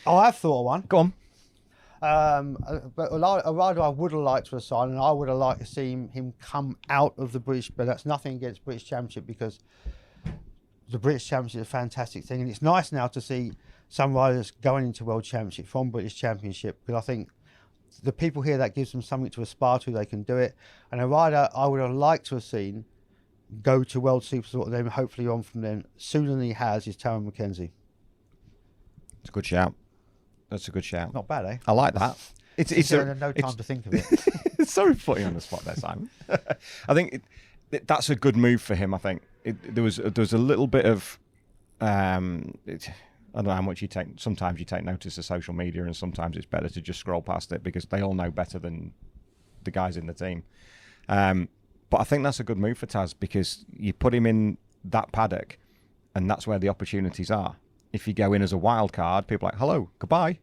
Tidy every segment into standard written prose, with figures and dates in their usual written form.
Oh, I've thought of one. Go on. But a rider I would have liked to have signed, and I would have liked to see him come out of the British, but that's nothing against British Championship, because the British Championship is a fantastic thing, and it's nice now to see some riders going into World Championship from British Championship, because I think the people here, that gives them something to aspire to, they can do it. And a rider I would have liked to have seen go to World Supersport and then hopefully on from then sooner than he has is Taron McKenzie. It's a good shout. That's a good shout. Not bad, eh? I like that. It's no time to think of it. Sorry for putting you on the spot there, Simon. I think that's a good move for him. I think there was a little bit of I don't know how much you take. Sometimes you take notice of social media, and sometimes it's better to just scroll past it because they all know better than the guys in the team. But I think that's a good move for Taz, because you put him in that paddock, and that's where the opportunities are. If you go in as a wild card, people are like, hello, goodbye.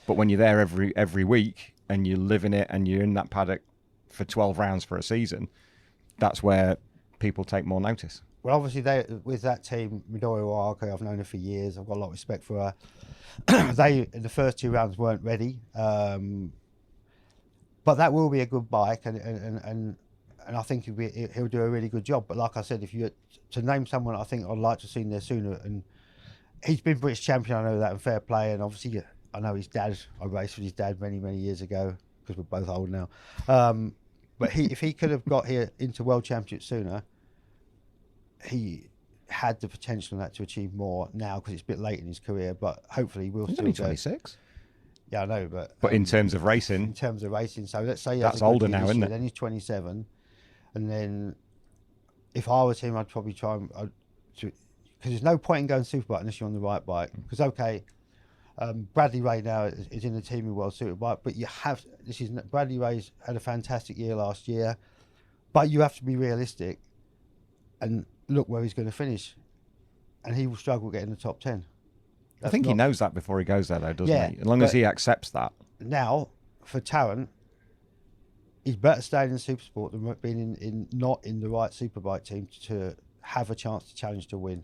But when you're there every week and you live in it and you're in that paddock for 12 rounds for a season, that's where people take more notice. Well, obviously, with that team, Midori Oaka, I've known her for years. I've got a lot of respect for her. They, in the first 2 rounds, weren't ready. But that will be a good bike, and I think he'll do a really good job. But like I said, if you to name someone I think I'd like to have seen there sooner, and he's been British champion, I know that, and fair play. And obviously, I know his dad, I raced with his dad many, many years ago, because we're both old now. But if he could have got here into World Championship sooner, he had the potential in that to achieve more now, because it's a bit late in his career, but hopefully we'll He's still only go. 26. Yeah, I know, but in terms of racing, so let's say that's older now, isn't it? Then he's 27, and then if I was him, I'd probably try because there's no point in going Superbike unless you're on the right bike. Because Bradley Ray now is in the team in World Superbike, but Bradley Ray's had a fantastic year last year, but you have to be realistic and look where he's going to finish, and he will struggle getting the top 10. I think he knows that before he goes there, though, doesn't he? As long as he accepts that. Now, for Taron, he's better staying in Supersport than being not in the right Superbike team to have a chance to challenge to win.